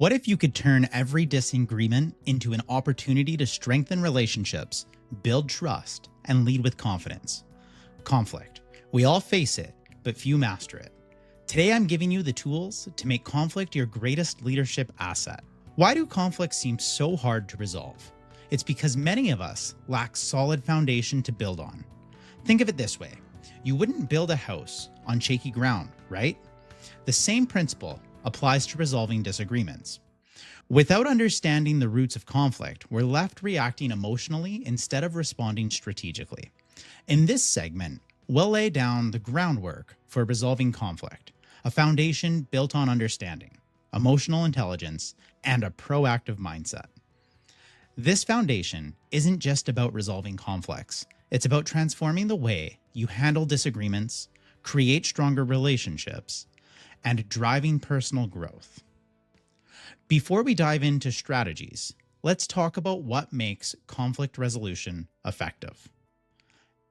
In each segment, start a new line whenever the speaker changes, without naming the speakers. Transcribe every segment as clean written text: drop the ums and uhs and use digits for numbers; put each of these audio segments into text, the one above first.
What if you could turn every disagreement into an opportunity to strengthen relationships, build trust, and lead with confidence? Conflict. We all face it, but few master it. Today, I'm giving you the tools to make conflict your greatest leadership asset. Why do conflicts seem so hard to resolve? It's because many of us lack solid foundation to build on. Think of it this way. You wouldn't build a house on shaky ground, right? The same principle applies to resolving disagreements. Without understanding the roots of conflict, we're left reacting emotionally instead of responding strategically. In this segment, we'll lay down the groundwork for resolving conflict, a foundation built on understanding, emotional intelligence, and a proactive mindset. This foundation isn't just about resolving conflicts. It's about transforming the way you handle disagreements, create stronger relationships, and driving personal growth. Before we dive into strategies, let's talk about what makes conflict resolution effective.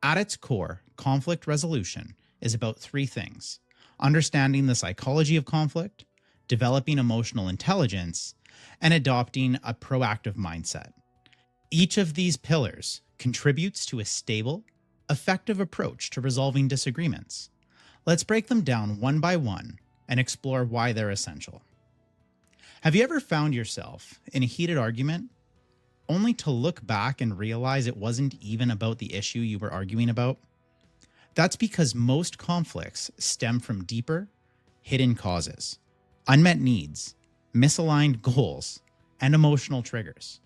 At its core, conflict resolution is about three things: understanding the psychology of conflict, developing emotional intelligence, and adopting a proactive mindset. Each of these pillars contributes to a stable, effective approach to resolving disagreements. Let's break them down one by one and explore why they're essential. Have you ever found yourself in a heated argument only to look back and realize it wasn't even about the issue you were arguing about? That's because most conflicts stem from deeper, hidden causes, unmet needs, misaligned goals, and emotional triggers.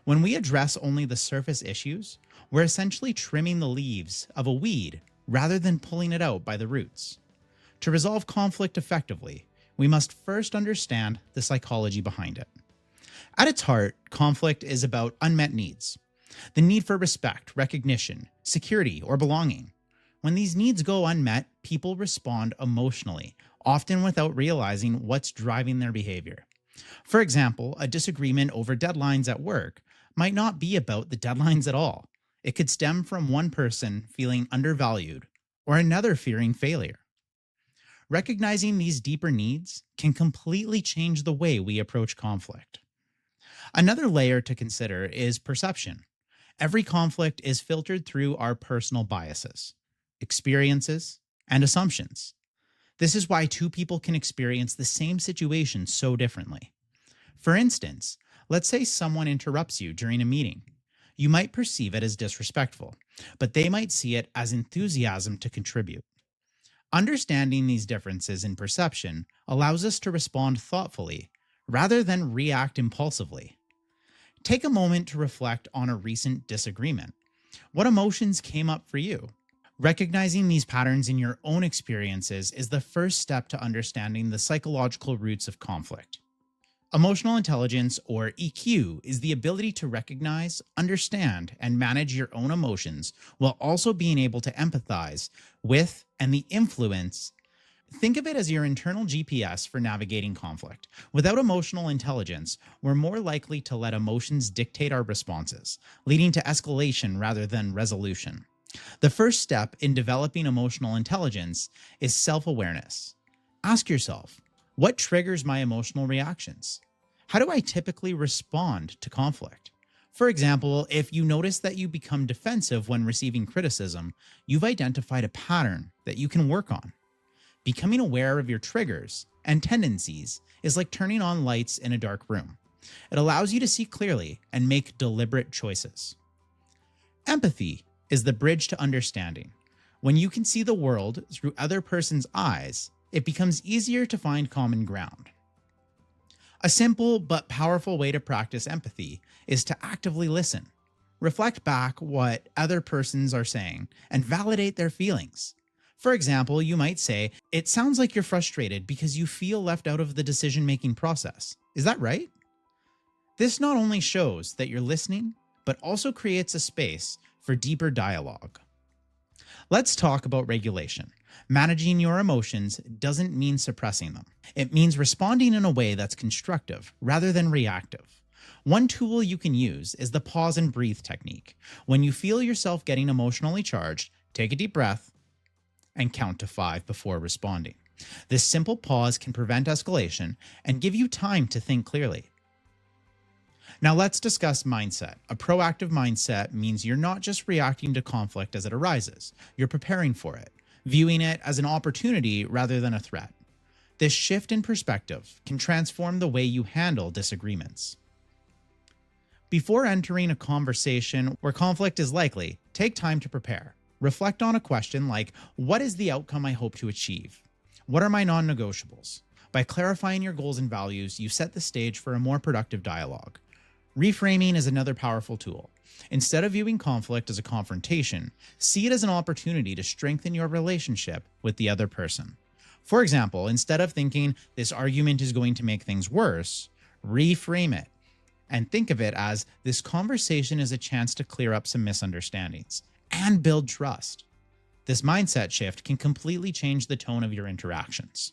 When we address only the surface issues, we're essentially trimming the leaves of a weed rather than pulling it out by the roots. To resolve conflict effectively, we must first understand the psychology behind it. At its heart, conflict is about unmet needs. The need for respect, recognition, security, or belonging. When these needs go unmet, people respond emotionally, often without realizing what's driving their behavior. For example, a disagreement over deadlines at work might not be about the deadlines at all. It could stem from one person feeling undervalued or another fearing failure. Recognizing these deeper needs can completely change the way we approach conflict. Another layer to consider is perception. Every conflict is filtered through our personal biases, experiences, and assumptions. This is why two people can experience the same situation so differently. For instance, let's say someone interrupts you during a meeting. You might perceive it as disrespectful, but they might see it as enthusiasm to contribute. Understanding these differences in perception allows us to respond thoughtfully rather than react impulsively. Take a moment to reflect on a recent disagreement. What emotions came up for you? Recognizing these patterns in your own experiences is the first step to understanding the psychological roots of conflict. Emotional intelligence, or EQ, is the ability to recognize, understand, and manage your own emotions while also being able to empathize with and the influence. Think of it as your internal GPS for navigating conflict. Without emotional intelligence, we're more likely to let emotions dictate our responses, leading to escalation rather than resolution. The first step in developing emotional intelligence is self-awareness. Ask yourself, what triggers my emotional reactions? How do I typically respond to conflict? For example, if you notice that you become defensive when receiving criticism, you've identified a pattern that you can work on. Becoming aware of your triggers and tendencies is like turning on lights in a dark room. It allows you to see clearly and make deliberate choices. Empathy is the bridge to understanding. When you can see the world through other person's eyes, it becomes easier to find common ground. A simple but powerful way to practice empathy is to actively listen. Reflect back what other persons are saying and validate their feelings. For example, you might say, "It sounds like you're frustrated because you feel left out of the decision-making process. Is that right?" This not only shows that you're listening, but also creates a space for deeper dialogue. Let's talk about regulation. Managing your emotions doesn't mean suppressing them. It means responding in a way that's constructive rather than reactive. One tool you can use is the pause and breathe technique. When you feel yourself getting emotionally charged, take a deep breath and count to 5 before responding. This simple pause can prevent escalation and give you time to think clearly. Now let's discuss mindset. A proactive mindset means you're not just reacting to conflict as it arises, you're preparing for it, viewing it as an opportunity rather than a threat. This shift in perspective can transform the way you handle disagreements. Before entering a conversation where conflict is likely, take time to prepare. Reflect on a question like, what is the outcome I hope to achieve? What are my non-negotiables? By clarifying your goals and values, you set the stage for a more productive dialogue. Reframing is another powerful tool. Instead of viewing conflict as a confrontation, see it as an opportunity to strengthen your relationship with the other person. For example, instead of thinking this argument is going to make things worse, reframe it and think of it as this conversation is a chance to clear up some misunderstandings and build trust. This mindset shift can completely change the tone of your interactions.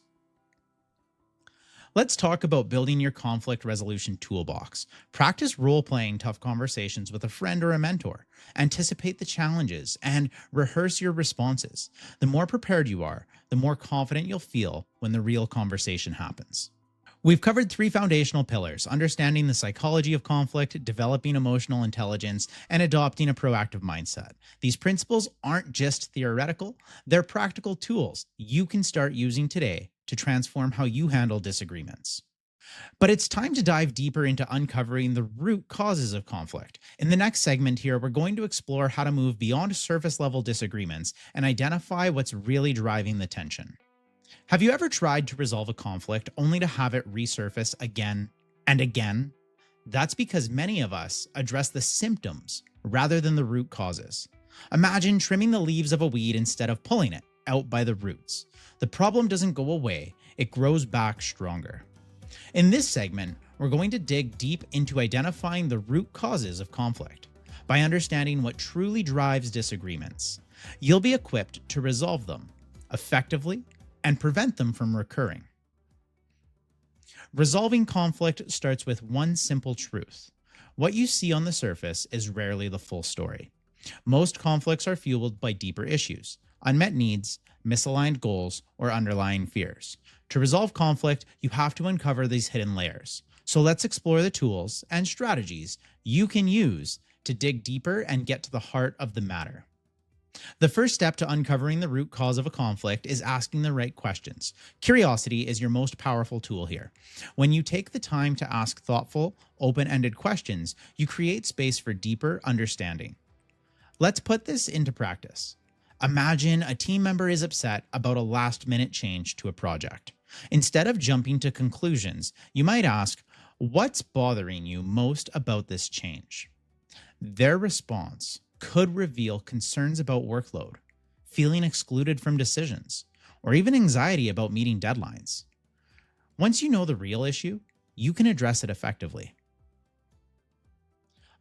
Let's talk about building your conflict resolution toolbox. Practice role-playing tough conversations with a friend or a mentor. Anticipate the challenges and rehearse your responses. The more prepared you are, the more confident you'll feel when the real conversation happens. We've covered 3 foundational pillars: understanding the psychology of conflict, developing emotional intelligence, and adopting a proactive mindset. These principles aren't just theoretical, they're practical tools you can start using today to transform how you handle disagreements. But it's time to dive deeper into uncovering the root causes of conflict. In the next segment here, we're going to explore how to move beyond surface level disagreements and identify what's really driving the tension. Have you ever tried to resolve a conflict only to have it resurface again and again? That's because many of us address the symptoms rather than the root causes. Imagine trimming the leaves of a weed instead of pulling it out by the roots. The problem doesn't go away, it grows back stronger. In this segment, we're going to dig deep into identifying the root causes of conflict. By understanding what truly drives disagreements, you'll be equipped to resolve them effectively and prevent them from recurring. Resolving conflict starts with one simple truth. What you see on the surface is rarely the full story. Most conflicts are fueled by deeper issues, unmet needs, misaligned goals, or underlying fears. To resolve conflict, you have to uncover these hidden layers. So let's explore the tools and strategies you can use to dig deeper and get to the heart of the matter. The first step to uncovering the root cause of a conflict is asking the right questions. Curiosity is your most powerful tool here. When you take the time to ask thoughtful, open-ended questions, you create space for deeper understanding. Let's put this into practice. Imagine a team member is upset about a last-minute change to a project. Instead of jumping to conclusions, you might ask, what's bothering you most about this change? Their response could reveal concerns about workload, feeling excluded from decisions, or even anxiety about meeting deadlines. Once you know the real issue, you can address it effectively.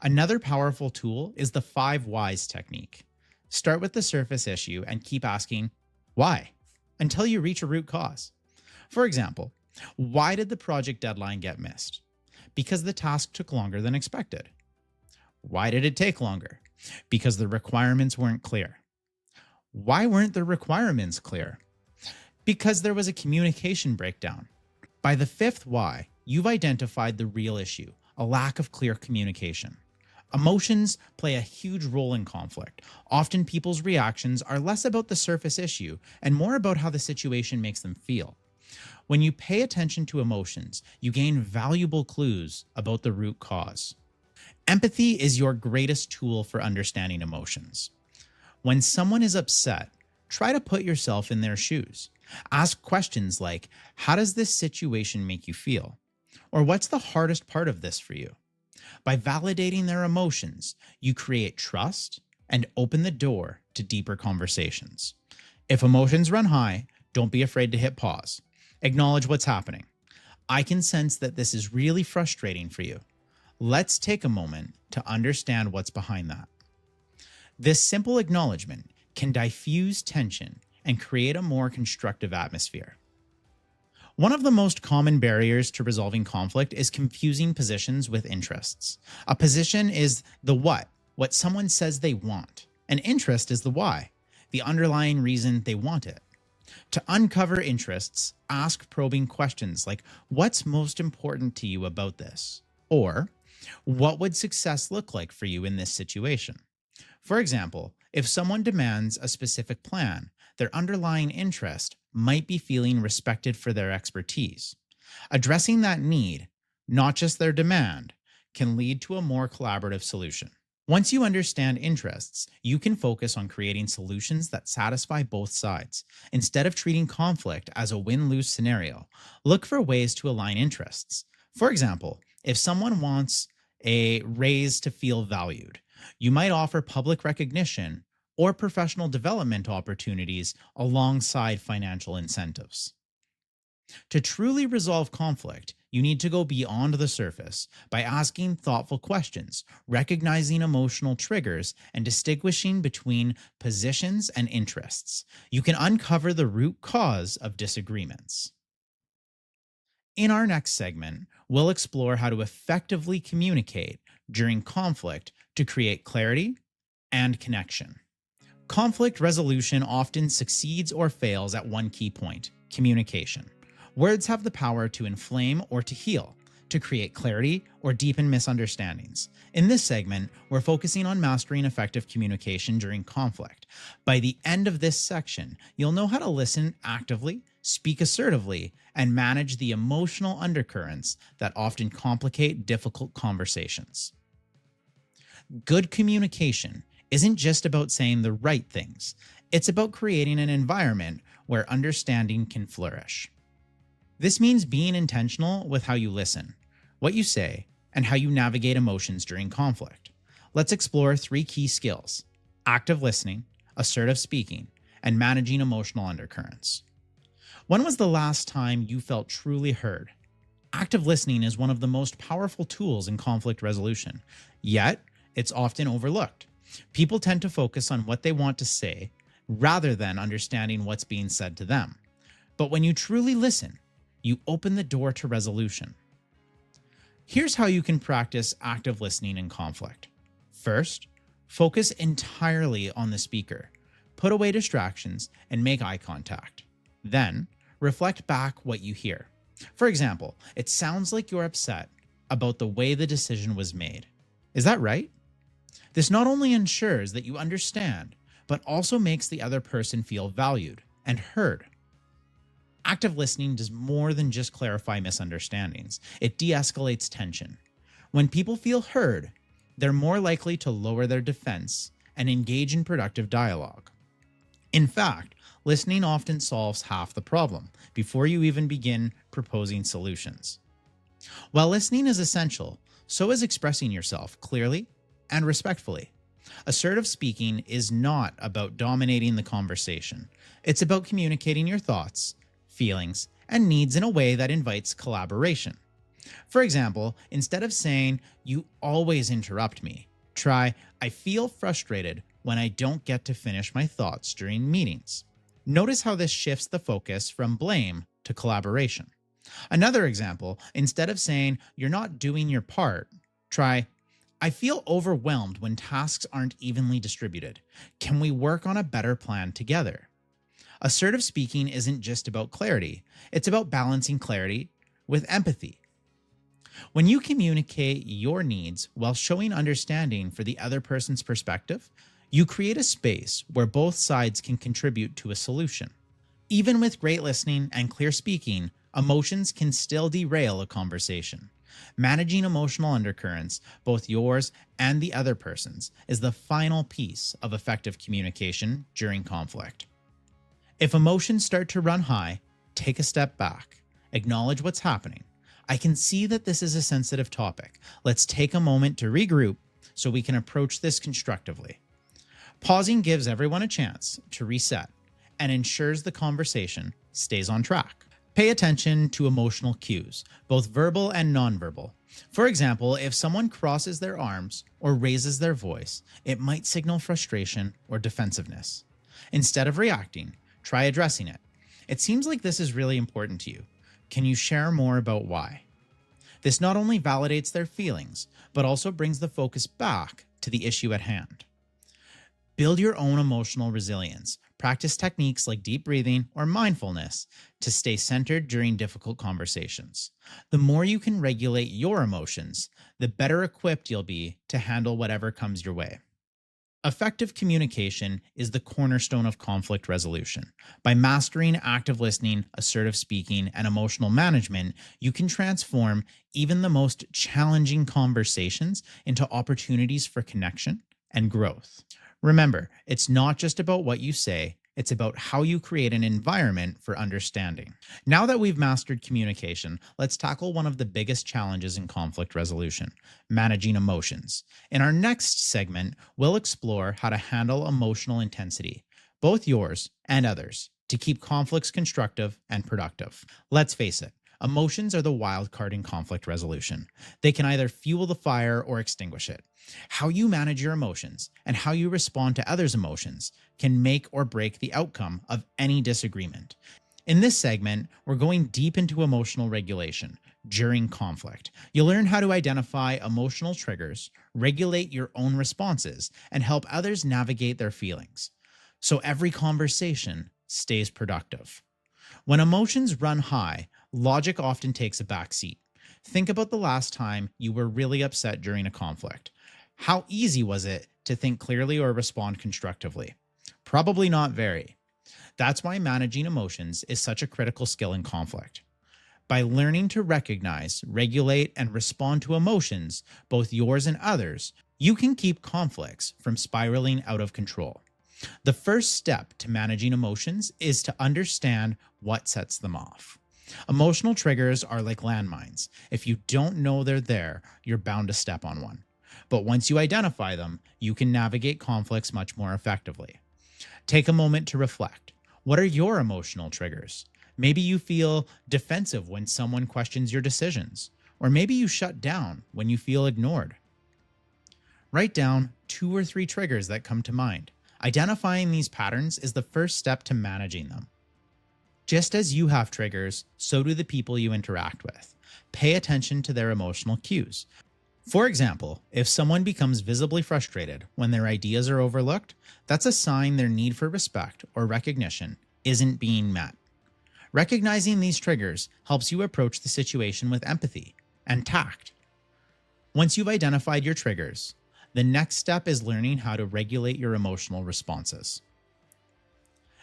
Another powerful tool is the 5 whys technique. Start with the surface issue and keep asking, why? Until you reach a root cause. For example, why did the project deadline get missed? Because the task took longer than expected. Why did it take longer? Because the requirements weren't clear. Why weren't the requirements clear? Because there was a communication breakdown. By the 5th why, you've identified the real issue, a lack of clear communication. Emotions play a huge role in conflict. Often people's reactions are less about the surface issue and more about how the situation makes them feel. When you pay attention to emotions, you gain valuable clues about the root cause. Empathy is your greatest tool for understanding emotions. When someone is upset, try to put yourself in their shoes. Ask questions like, how does this situation make you feel? Or what's the hardest part of this for you? By validating their emotions, you create trust and open the door to deeper conversations. If emotions run high, don't be afraid to hit pause. Acknowledge what's happening. I can sense that this is really frustrating for you. Let's take a moment to understand what's behind that. This simple acknowledgement can diffuse tension and create a more constructive atmosphere. One of the most common barriers to resolving conflict is confusing positions with interests. A position is the what someone says they want. An interest is the why, the underlying reason they want it. To uncover interests, ask probing questions like, what's most important to you about this? Or, what would success look like for you in this situation? For example, if someone demands a specific plan, their underlying interest might be feeling respected for their expertise. Addressing that need, not just their demand, can lead to a more collaborative solution. Once you understand interests, you can focus on creating solutions that satisfy both sides. Instead of treating conflict as a win-lose scenario, look for ways to align interests. For example, if someone wants a raise to feel valued, you might offer public recognition or professional development opportunities alongside financial incentives. To truly resolve conflict, you need to go beyond the surface by asking thoughtful questions, recognizing emotional triggers, and distinguishing between positions and interests. You can uncover the root cause of disagreements. In our next segment, we'll explore how to effectively communicate during conflict to create clarity and connection. Conflict resolution often succeeds or fails at one key point: communication. Words have the power to inflame or to heal, to create clarity or deepen misunderstandings. In this segment, we're focusing on mastering effective communication during conflict. By the end of this section, you'll know how to listen actively, speak assertively, and manage the emotional undercurrents that often complicate difficult conversations. Good communication isn't just about saying the right things. It's about creating an environment where understanding can flourish. This means being intentional with how you listen, what you say, and how you navigate emotions during conflict. Let's explore 3 key skills: active listening, assertive speaking, and managing emotional undercurrents. When was the last time you felt truly heard? Active listening is one of the most powerful tools in conflict resolution, yet it's often overlooked. People tend to focus on what they want to say rather than understanding what's being said to them. But when you truly listen, you open the door to resolution. Here's how you can practice active listening in conflict. First, focus entirely on the speaker. Put away distractions and make eye contact. Then, reflect back what you hear. For example, it sounds like you're upset about the way the decision was made. Is that right? This not only ensures that you understand, but also makes the other person feel valued and heard. Active listening does more than just clarify misunderstandings. It de-escalates tension. When people feel heard, they're more likely to lower their defense and engage in productive dialogue. In fact, listening often solves half the problem before you even begin proposing solutions. While listening is essential, so is expressing yourself clearly and respectfully. Assertive speaking is not about dominating the conversation. It's about communicating your thoughts, feelings, and needs in a way that invites collaboration. For example, instead of saying, "You always interrupt me," try, "I feel frustrated when I don't get to finish my thoughts during meetings." Notice how this shifts the focus from blame to collaboration. Another example, instead of saying, "You're not doing your part," try, "I feel overwhelmed when tasks aren't evenly distributed. Can we work on a better plan together?" Assertive speaking isn't just about clarity, it's about balancing clarity with empathy. When you communicate your needs while showing understanding for the other person's perspective, you create a space where both sides can contribute to a solution. Even with great listening and clear speaking, emotions can still derail a conversation. Managing emotional undercurrents, both yours and the other person's, is the final piece of effective communication during conflict. If emotions start to run high, take a step back. Acknowledge what's happening. I can see that this is a sensitive topic. Let's take a moment to regroup so we can approach this constructively. Pausing gives everyone a chance to reset and ensures the conversation stays on track. Pay attention to emotional cues, both verbal and nonverbal. For example, if someone crosses their arms or raises their voice, it might signal frustration or defensiveness. Instead of reacting, try addressing it. "It seems like this is really important to you. Can you share more about why?" This not only validates their feelings, but also brings the focus back to the issue at hand. Build your own emotional resilience. Practice techniques like deep breathing or mindfulness to stay centered during difficult conversations. The more you can regulate your emotions, the better equipped you'll be to handle whatever comes your way. Effective communication is the cornerstone of conflict resolution. By mastering active listening, assertive speaking, and emotional management, you can transform even the most challenging conversations into opportunities for connection and growth. Remember, it's not just about what you say, it's about how you create an environment for understanding. Now that we've mastered communication, let's tackle one of the biggest challenges in conflict resolution: managing emotions. In our next segment, we'll explore how to handle emotional intensity, both yours and others, to keep conflicts constructive and productive. Let's face it, emotions are the wild card in conflict resolution. They can either fuel the fire or extinguish it. How you manage your emotions and how you respond to others' emotions can make or break the outcome of any disagreement. In this segment, we're going deep into emotional regulation during conflict. You'll learn how to identify emotional triggers, regulate your own responses, and help others navigate their feelings, so every conversation stays productive. When emotions run high, logic often takes a back seat. Think about the last time you were really upset during a conflict. How easy was it to think clearly or respond constructively? Probably not very. That's why managing emotions is such a critical skill in conflict. By learning to recognize, regulate, and respond to emotions, both yours and others, you can keep conflicts from spiraling out of control. The first step to managing emotions is to understand what sets them off. Emotional triggers are like landmines. If you don't know they're there, you're bound to step on one. But once you identify them, you can navigate conflicts much more effectively. Take a moment to reflect. What are your emotional triggers? Maybe you feel defensive when someone questions your decisions, or maybe you shut down when you feel ignored. Write down 2 or 3 triggers that come to mind. Identifying these patterns is the first step to managing them. Just as you have triggers, so do the people you interact with. Pay attention to their emotional cues. For example, if someone becomes visibly frustrated when their ideas are overlooked, that's a sign their need for respect or recognition isn't being met. Recognizing these triggers helps you approach the situation with empathy and tact. Once you've identified your triggers, the next step is learning how to regulate your emotional responses.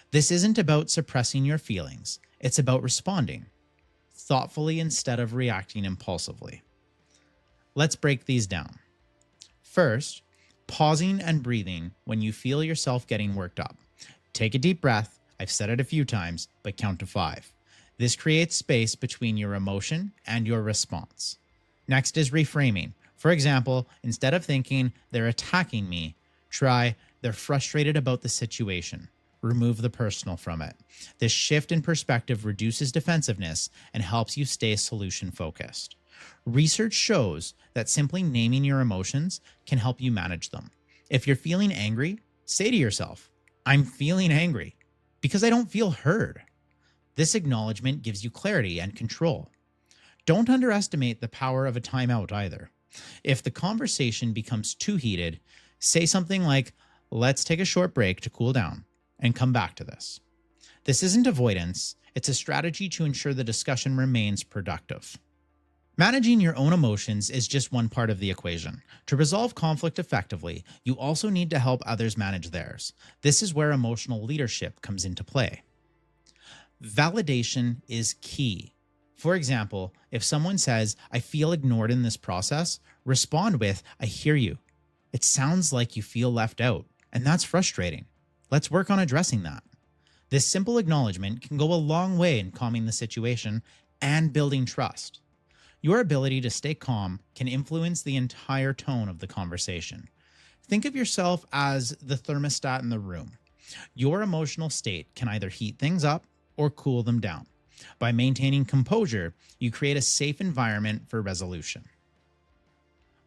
This isn't about suppressing your feelings, it's about responding thoughtfully instead of reacting impulsively. Let's break these down. First, pausing and breathing when you feel yourself getting worked up. Take a deep breath. I've said it a few times, but count to 5. This creates space between your emotion and your response. Next is reframing. For example, instead of thinking they're attacking me, try they're frustrated about the situation. Remove the personal from it. This shift in perspective reduces defensiveness and helps you stay solution focused. Research shows that simply naming your emotions can help you manage them. If you're feeling angry, say to yourself, I'm feeling angry because I don't feel heard. This acknowledgement gives you clarity and control. Don't underestimate the power of a timeout either. If the conversation becomes too heated, say something like, let's take a short break to cool down and come back to this. This isn't avoidance, it's a strategy to ensure the discussion remains productive. Managing your own emotions is just one part of the equation. To resolve conflict effectively, you also need to help others manage theirs. This is where emotional leadership comes into play. Validation is key. For example, if someone says, I feel ignored in this process, respond with, I hear you. It sounds like you feel left out, and that's frustrating. Let's work on addressing that. This simple acknowledgement can go a long way in calming the situation and building trust. Your ability to stay calm can influence the entire tone of the conversation. Think of yourself as the thermostat in the room. Your emotional state can either heat things up or cool them down. By maintaining composure, you create a safe environment for resolution.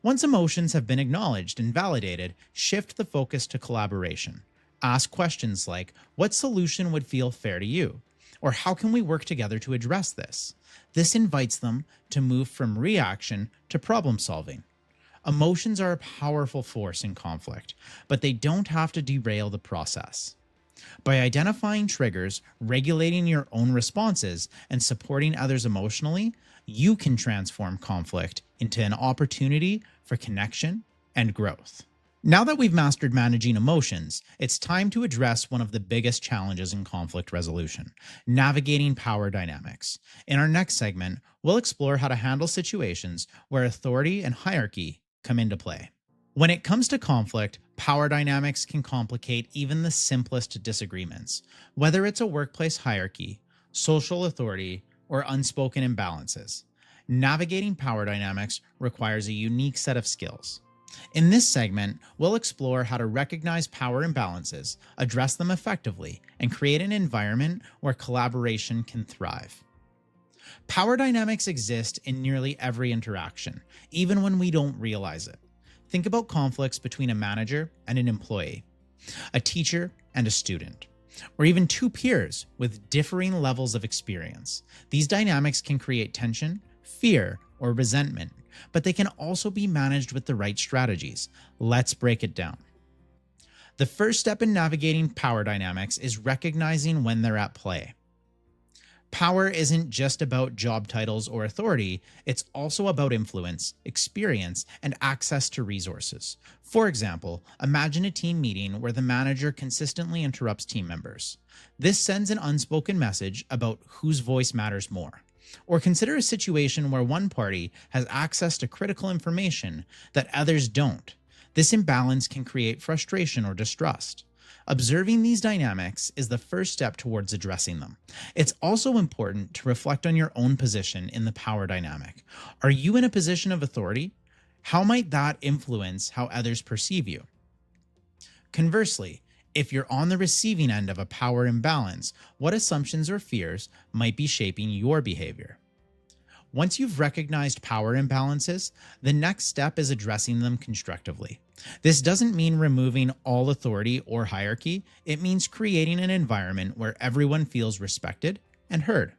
Once emotions have been acknowledged and validated, shift the focus to collaboration. Ask questions like, what solution would feel fair to you? Or how can we work together to address this? This invites them to move from reaction to problem solving. Emotions are a powerful force in conflict, but they don't have to derail the process. By identifying triggers, regulating your own responses, and supporting others emotionally, you can transform conflict into an opportunity for connection and growth. Now that we've mastered managing emotions, it's time to address one of the biggest challenges in conflict resolution: navigating power dynamics. In our next segment, we'll explore how to handle situations where authority and hierarchy come into play. When it comes to conflict, power dynamics can complicate even the simplest disagreements, whether it's a workplace hierarchy, social authority, or unspoken imbalances. Navigating power dynamics requires a unique set of skills. In this segment, we'll explore how to recognize power imbalances, address them effectively, and create an environment where collaboration can thrive. Power dynamics exist in nearly every interaction, even when we don't realize it. Think about conflicts between a manager and an employee, a teacher and a student, or even two peers with differing levels of experience. These dynamics can create tension, fear, or resentment, but they can also be managed with the right strategies. Let's break it down. The first step in navigating power dynamics is recognizing when they're at play. Power isn't just about job titles or authority, it's also about influence, experience, and access to resources. For example, imagine a team meeting where the manager consistently interrupts team members. This sends an unspoken message about whose voice matters more. Or consider a situation where one party has access to critical information that others don't. This imbalance can create frustration or distrust. Observing these dynamics is the first step towards addressing them. It's also important to reflect on your own position in the power dynamic. Are you in a position of authority? How might that influence how others perceive you? Conversely, if you're on the receiving end of a power imbalance, what assumptions or fears might be shaping your behavior? Once you've recognized power imbalances, the next step is addressing them constructively. This doesn't mean removing all authority or hierarchy. It means creating an environment where everyone feels respected and heard.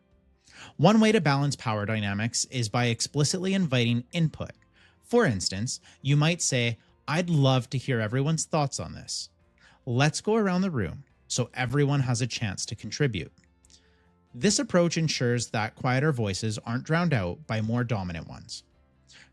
One way to balance power dynamics is by explicitly inviting input. For instance, you might say, "I'd love to hear everyone's thoughts on this. Let's go around the room so everyone has a chance to contribute." This approach ensures that quieter voices aren't drowned out by more dominant ones.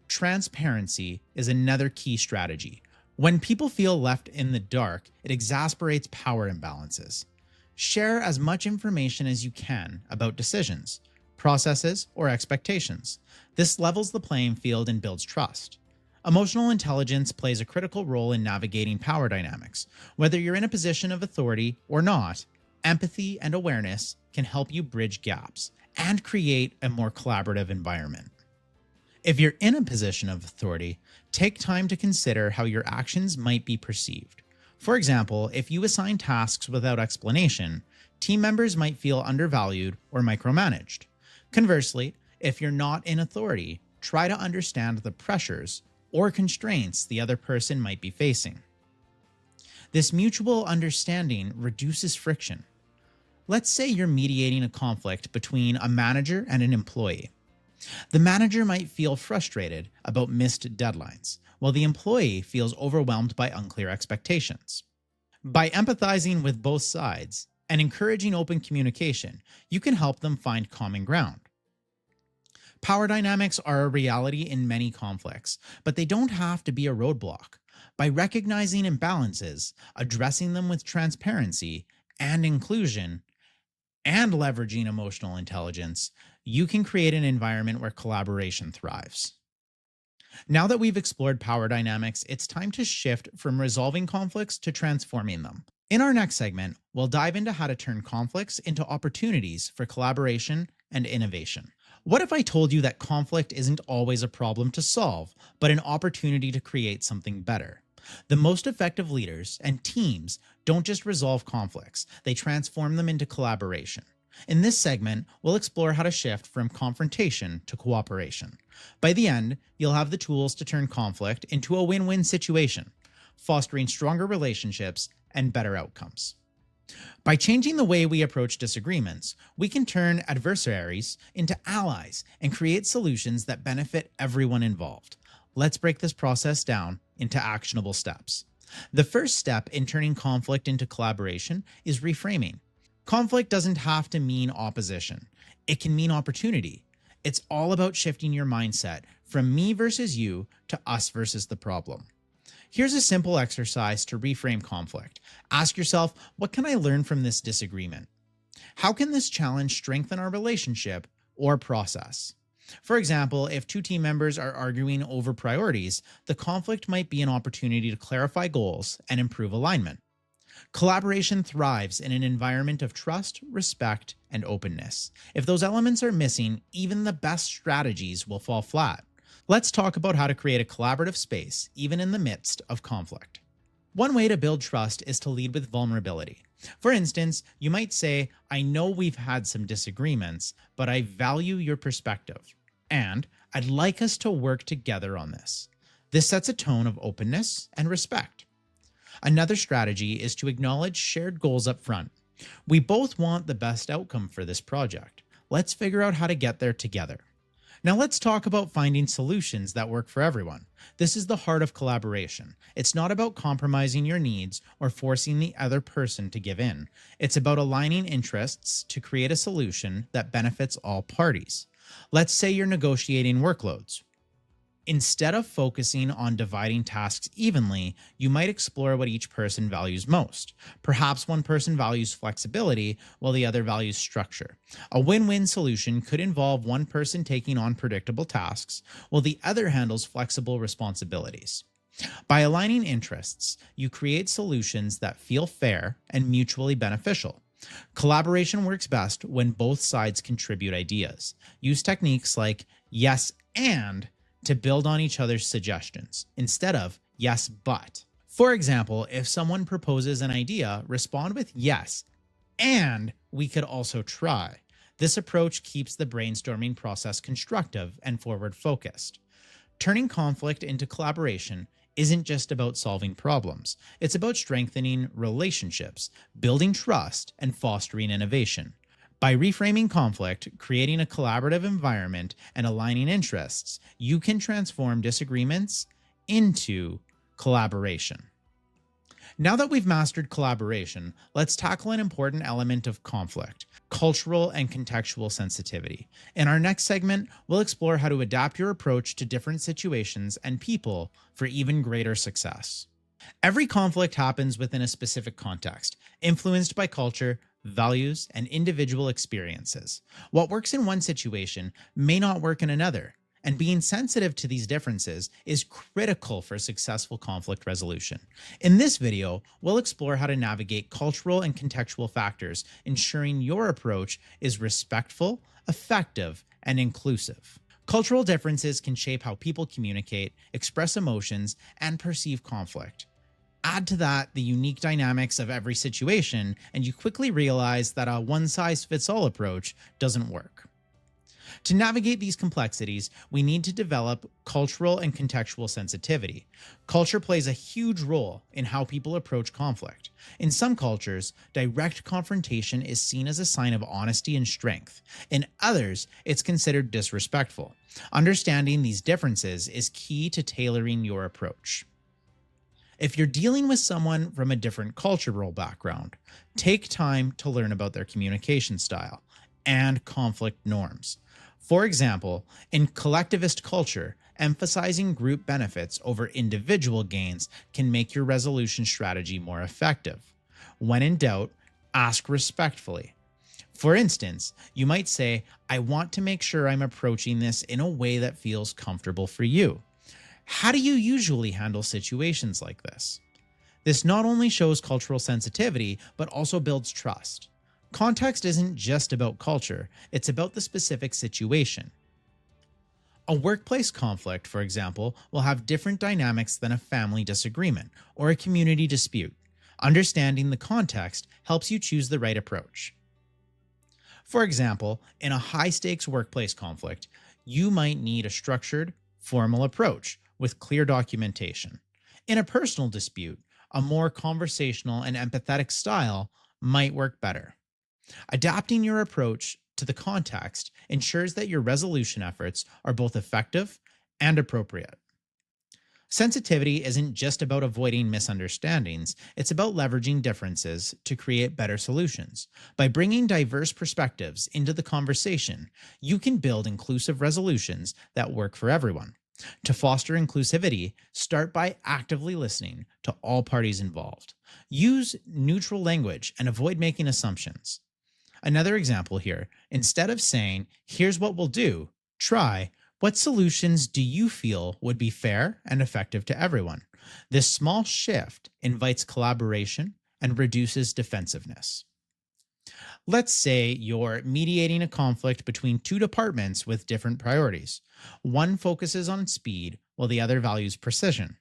Transparency is another key strategy. When people feel left in the dark, it exasperates power imbalances. Share as much information as you can about decisions, processes, or expectations. This levels the playing field and builds trust. Emotional intelligence plays a critical role in navigating power dynamics. Whether you're in a position of authority or not, empathy and awareness can help you bridge gaps and create a more collaborative environment. If you're in a position of authority, take time to consider how your actions might be perceived. For example, if you assign tasks without explanation, team members might feel undervalued or micromanaged. Conversely, if you're not in authority, try to understand the pressures or constraints the other person might be facing. This mutual understanding reduces friction. Let's say you're mediating a conflict between a manager and an employee. The manager might feel frustrated about missed deadlines, while the employee feels overwhelmed by unclear expectations. By empathizing with both sides and encouraging open communication, you can help them find common ground. Power dynamics are a reality in many conflicts, but they don't have to be a roadblock. By recognizing imbalances, addressing them with transparency and inclusion, and leveraging emotional intelligence, you can create an environment where collaboration thrives. Now that we've explored power dynamics, it's time to shift from resolving conflicts to transforming them. In our next segment, we'll dive into how to turn conflicts into opportunities for collaboration and innovation. What if I told you that conflict isn't always a problem to solve, but an opportunity to create something better? The most effective leaders and teams don't just resolve conflicts, they transform them into collaboration. In this segment, we'll explore how to shift from confrontation to cooperation. By the end, you'll have the tools to turn conflict into a win-win situation, fostering stronger relationships and better outcomes. By changing the way we approach disagreements, we can turn adversaries into allies and create solutions that benefit everyone involved. Let's break this process down into actionable steps. The first step in turning conflict into collaboration is reframing. Conflict doesn't have to mean opposition, it can mean opportunity. It's all about shifting your mindset from me versus you to us versus the problem. Here's a simple exercise to reframe conflict. Ask yourself, what can I learn from this disagreement? How can this challenge strengthen our relationship or process? For example, if two team members are arguing over priorities, the conflict might be an opportunity to clarify goals and improve alignment. Collaboration thrives in an environment of trust, respect, and openness. If those elements are missing, even the best strategies will fall flat. Let's talk about how to create a collaborative space, even in the midst of conflict. One way to build trust is to lead with vulnerability. For instance, you might say, I know we've had some disagreements, but I value your perspective, and I'd like us to work together on this. This sets a tone of openness and respect. Another strategy is to acknowledge shared goals up front. We both want the best outcome for this project. Let's figure out how to get there together. Now let's talk about finding solutions that work for everyone. This is the heart of collaboration. It's not about compromising your needs or forcing the other person to give in. It's about aligning interests to create a solution that benefits all parties. Let's say you're negotiating workloads. Instead of focusing on dividing tasks evenly, you might explore what each person values most. Perhaps one person values flexibility while the other values structure. A win-win solution could involve one person taking on predictable tasks while the other handles flexible responsibilities. By aligning interests, you create solutions that feel fair and mutually beneficial. Collaboration works best when both sides contribute ideas. Use techniques like yes and to build on each other's suggestions instead of yes, but. For example, if someone proposes an idea, respond with yes, and we could also try. This approach keeps the brainstorming process constructive and forward focused. Turning conflict into collaboration isn't just about solving problems. It's about strengthening relationships, building trust, and fostering innovation. By reframing conflict, creating a collaborative environment, and aligning interests, you can transform disagreements into collaboration. Now that we've mastered collaboration, let's tackle an important element of conflict: cultural and contextual sensitivity. In our next segment, we'll explore how to adapt your approach to different situations and people for even greater success. Every conflict happens within a specific context, influenced by culture, values, and individual experiences. What works in one situation may not work in another, and being sensitive to these differences is critical for successful conflict resolution. In this video, we'll explore how to navigate cultural and contextual factors, ensuring your approach is respectful, effective, and inclusive. Cultural differences can shape how people communicate, express emotions, and perceive conflict. Add to that the unique dynamics of every situation, and you quickly realize that a one-size-fits-all approach doesn't work. To navigate these complexities, we need to develop cultural and contextual sensitivity. Culture plays a huge role in how people approach conflict. In some cultures, direct confrontation is seen as a sign of honesty and strength. In others, it's considered disrespectful. Understanding these differences is key to tailoring your approach. If you're dealing with someone from a different cultural background, take time to learn about their communication style and conflict norms. For example, in collectivist culture, emphasizing group benefits over individual gains can make your resolution strategy more effective. When in doubt, ask respectfully. For instance, you might say, I want to make sure I'm approaching this in a way that feels comfortable for you. How do you usually handle situations like this? This not only shows cultural sensitivity, but also builds trust. Context isn't just about culture, it's about the specific situation. A workplace conflict, for example, will have different dynamics than a family disagreement or a community dispute. Understanding the context helps you choose the right approach. For example, in a high-stakes workplace conflict, you might need a structured, formal approach with clear documentation. In a personal dispute, a more conversational and empathetic style might work better. Adapting your approach to the context ensures that your resolution efforts are both effective and appropriate. Sensitivity isn't just about avoiding misunderstandings, it's about leveraging differences to create better solutions. By bringing diverse perspectives into the conversation, you can build inclusive resolutions that work for everyone. To foster inclusivity, start by actively listening to all parties involved. Use neutral language and avoid making assumptions. Another example here, instead of saying, here's what we'll do, try, what solutions do you feel would be fair and effective to everyone? This small shift invites collaboration and reduces defensiveness. Let's say you're mediating a conflict between two departments with different priorities. One focuses on speed while the other values precision.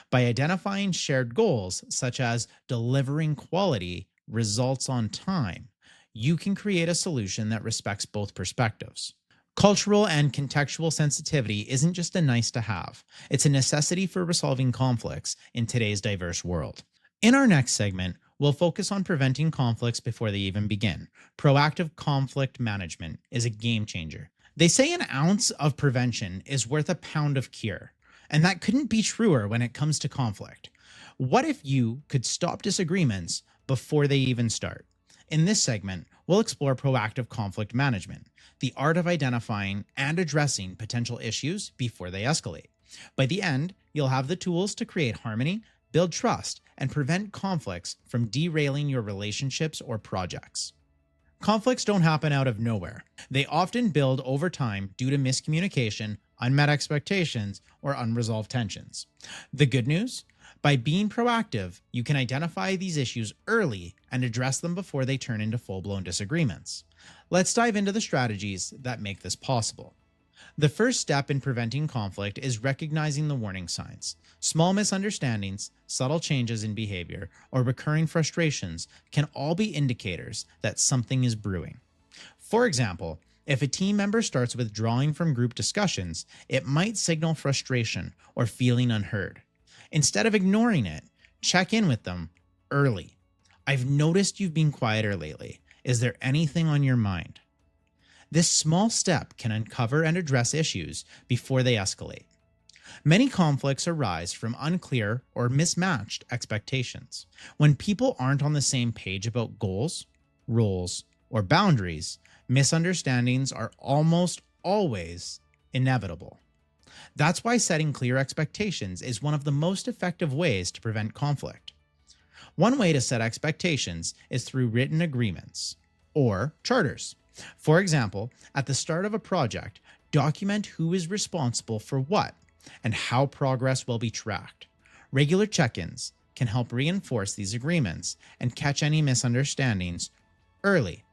By identifying shared goals, such as delivering quality results on time, you can create a solution that respects both perspectives. Cultural and contextual sensitivity isn't just a nice to have, it's a necessity for resolving conflicts in today's diverse world. In our next segment, we'll focus on preventing conflicts before they even begin. Proactive conflict management is a game changer. They say an ounce of prevention is worth a pound of cure, and that couldn't be truer when it comes to conflict. What if you could stop disagreements before they even start? In this segment, we'll explore proactive conflict management, the art of identifying and addressing potential issues before they escalate. By the end, you'll have the tools to create harmony, build trust, and prevent conflicts from derailing your relationships or projects. Conflicts don't happen out of nowhere. They often build over time due to miscommunication, unmet expectations, or unresolved tensions. The good news? By being proactive, you can identify these issues early and address them before they turn into full-blown disagreements. Let's dive into the strategies that make this possible. The first step in preventing conflict is recognizing the warning signs. Small misunderstandings, subtle changes in behavior, or recurring frustrations can all be indicators that something is brewing. For example, if a team member starts withdrawing from group discussions, it might signal frustration or feeling unheard. Instead of ignoring it, check in with them early. I've noticed you've been quieter lately. Is there anything on your mind? This small step can uncover and address issues before they escalate. Many conflicts arise from unclear or mismatched expectations. When people aren't on the same page about goals, roles, or boundaries, misunderstandings are almost always inevitable. That's why setting clear expectations is one of the most effective ways to prevent conflict. One way to set expectations is through written agreements or charters. For example, at the start of a project, document who is responsible for what and how progress will be tracked. Regular check-ins can help reinforce these agreements and catch any misunderstandings early.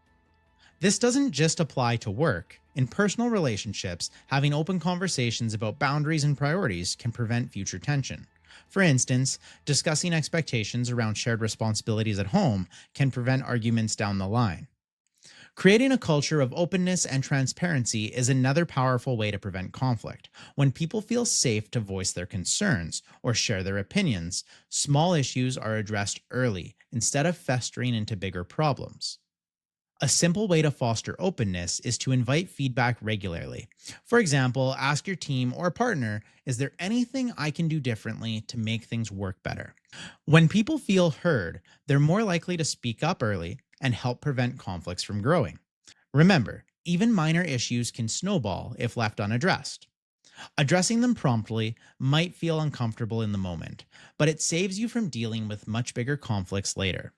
This doesn't just apply to work. In personal relationships, having open conversations about boundaries and priorities can prevent future tension. For instance, discussing expectations around shared responsibilities at home can prevent arguments down the line. Creating a culture of openness and transparency is another powerful way to prevent conflict. When people feel safe to voice their concerns or share their opinions, small issues are addressed early instead of festering into bigger problems. A simple way to foster openness is to invite feedback regularly. For example, ask your team or partner, is there anything I can do differently to make things work better? When people feel heard, they're more likely to speak up early and help prevent conflicts from growing. Remember, even minor issues can snowball if left unaddressed. Addressing them promptly might feel uncomfortable in the moment, but it saves you from dealing with much bigger conflicts later.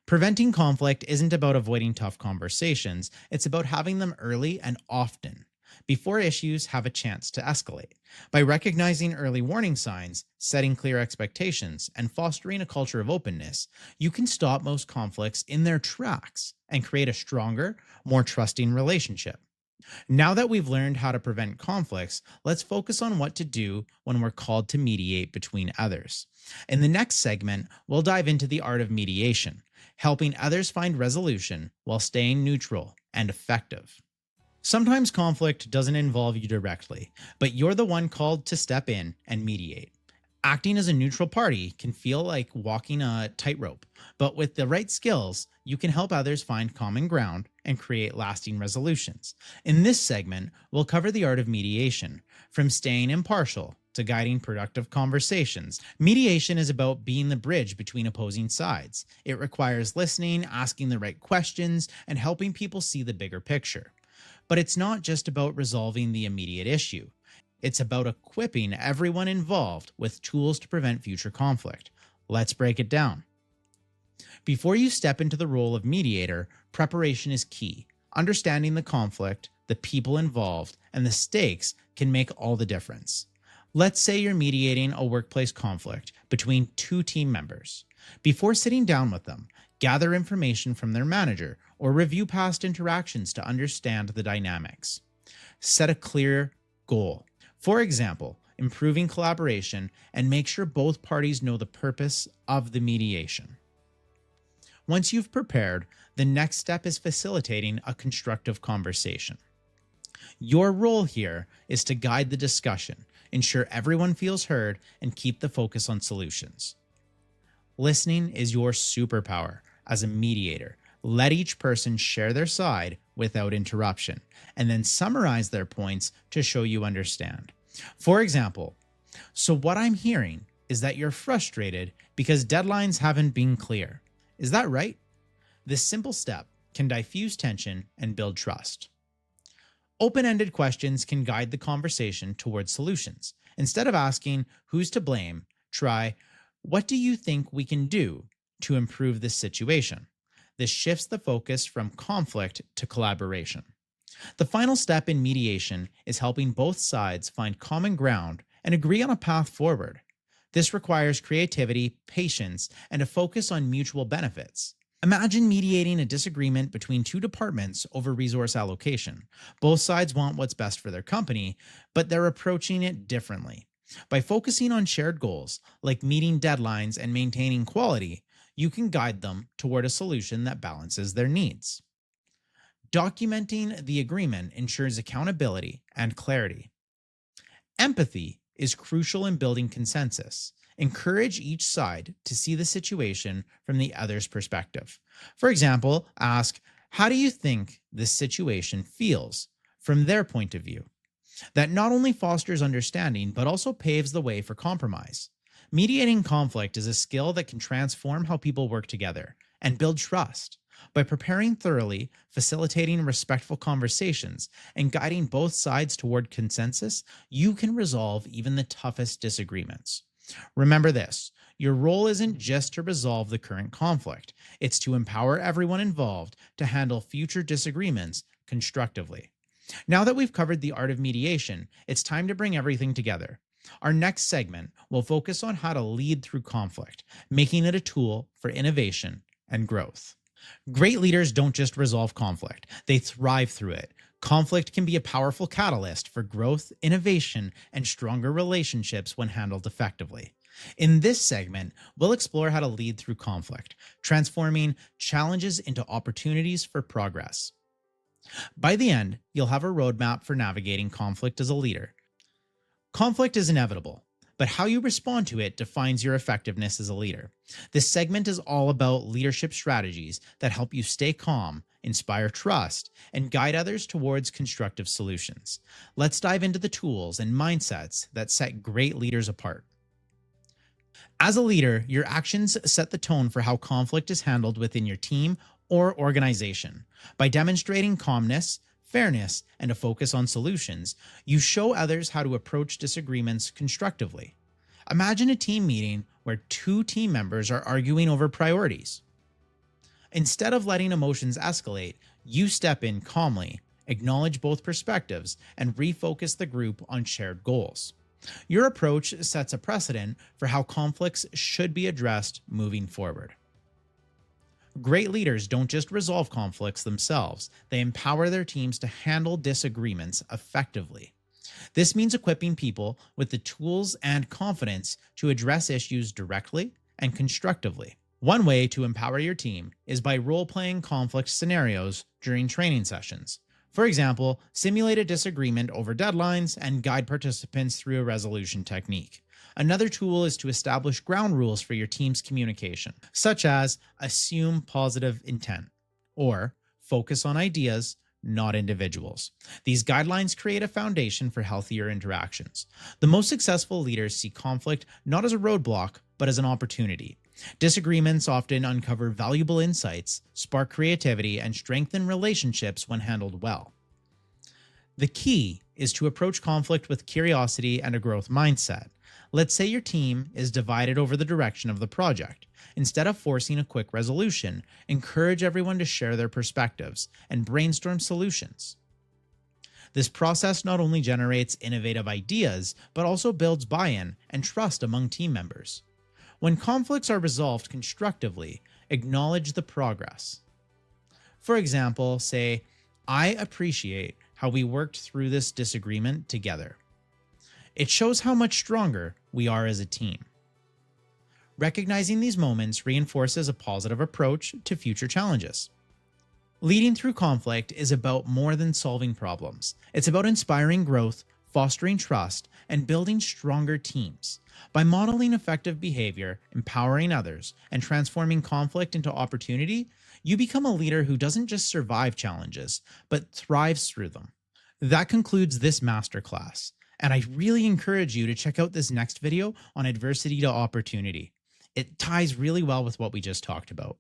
Preventing conflict isn't about avoiding tough conversations, it's about having them early and often, before issues have a chance to escalate. By recognizing early warning signs, setting clear expectations, and fostering a culture of openness, you can stop most conflicts in their tracks and create a stronger, more trusting relationship. Now that we've learned how to prevent conflicts, let's focus on what to do when we're called to mediate between others. In the next segment, we'll dive into the art of mediation, helping others find resolution while staying neutral and effective. Sometimes conflict doesn't involve you directly, but you're the one called to step in and mediate. Acting as a neutral party can feel like walking a tightrope, but with the right skills, you can help others find common ground and create lasting resolutions. In this segment, we'll cover the art of mediation, from staying impartial to guiding productive conversations. Mediation is about being the bridge between opposing sides. It requires listening, asking the right questions, and helping people see the bigger picture. But it's not just about resolving the immediate issue. It's about equipping everyone involved with tools to prevent future conflict. Let's break it down. Before you step into the role of mediator, preparation is key. Understanding the conflict, the people involved, and the stakes can make all the difference. Let's say you're mediating a workplace conflict between two team members. Before sitting down with them, gather information from their manager or review past interactions to understand the dynamics. Set a clear goal. For example, improving collaboration, and make sure both parties know the purpose of the mediation. Once you've prepared, the next step is facilitating a constructive conversation. Your role here is to guide the discussion, ensure everyone feels heard, and keep the focus on solutions. Listening is your superpower as a mediator. Let each person share their side without interruption, and then summarize their points to show you understand. For example, so what I'm hearing is that you're frustrated because deadlines haven't been clear. Is that right? This simple step can diffuse tension and build trust. Open-ended questions can guide the conversation towards solutions. Instead of asking, who's to blame, try, what do you think we can do to improve this situation? This shifts the focus from conflict to collaboration. The final step in mediation is helping both sides find common ground and agree on a path forward. This requires creativity, patience, and a focus on mutual benefits. Imagine mediating a disagreement between two departments over resource allocation. Both sides want what's best for their company, but they're approaching it differently. By focusing on shared goals, like meeting deadlines and maintaining quality, you can guide them toward a solution that balances their needs. Documenting the agreement ensures accountability and clarity. Empathy is crucial in building consensus. Encourage each side to see the situation from the other's perspective. For example, ask, how do you think this situation feels from their point of view? That not only fosters understanding, but also paves the way for compromise. Mediating conflict is a skill that can transform how people work together and build trust. By preparing thoroughly, facilitating respectful conversations, and guiding both sides toward consensus, you can resolve even the toughest disagreements. Remember this, your role isn't just to resolve the current conflict, it's to empower everyone involved to handle future disagreements constructively. Now that we've covered the art of mediation, it's time to bring everything together. Our next segment will focus on how to lead through conflict, making it a tool for innovation and growth. Great leaders don't just resolve conflict, they thrive through it. Conflict can be a powerful catalyst for growth, innovation, and stronger relationships when handled effectively. In this segment, we'll explore how to lead through conflict, transforming challenges into opportunities for progress. By the end, you'll have a roadmap for navigating conflict as a leader. Conflict is inevitable, but how you respond to it defines your effectiveness as a leader. This segment is all about leadership strategies that help you stay calm, inspire trust, and guide others towards constructive solutions. Let's dive into the tools and mindsets that set great leaders apart. As a leader, your actions set the tone for how conflict is handled within your team or organization. By demonstrating calmness, fairness, and a focus on solutions, you show others how to approach disagreements constructively. Imagine a team meeting where two team members are arguing over priorities. Instead of letting emotions escalate, you step in calmly, acknowledge both perspectives, and refocus the group on shared goals. Your approach sets a precedent for how conflicts should be addressed moving forward. Great leaders don't just resolve conflicts themselves, they empower their teams to handle disagreements effectively. This means equipping people with the tools and confidence to address issues directly and constructively. One way to empower your team is by role-playing conflict scenarios during training sessions. For example, simulate a disagreement over deadlines and guide participants through a resolution technique. Another tool is to establish ground rules for your team's communication, such as assume positive intent or focus on ideas, not individuals. These guidelines create a foundation for healthier interactions. The most successful leaders see conflict not as a roadblock, but as an opportunity. Disagreements often uncover valuable insights, spark creativity, and strengthen relationships when handled well. The key is to approach conflict with curiosity and a growth mindset. Let's say your team is divided over the direction of the project. Instead of forcing a quick resolution, encourage everyone to share their perspectives and brainstorm solutions. This process not only generates innovative ideas, but also builds buy-in and trust among team members. When conflicts are resolved constructively, acknowledge the progress. For example, say, "I appreciate how we worked through this disagreement together. It shows how much stronger we are as a team." Recognizing these moments reinforces a positive approach to future challenges. Leading through conflict is about more than solving problems. It's about inspiring growth, fostering trust, and building stronger teams. By modeling effective behavior, empowering others, and transforming conflict into opportunity, you become a leader who doesn't just survive challenges, but thrives through them. That concludes this masterclass, and I really encourage you to check out this next video on adversity to opportunity. It ties really well with what we just talked about.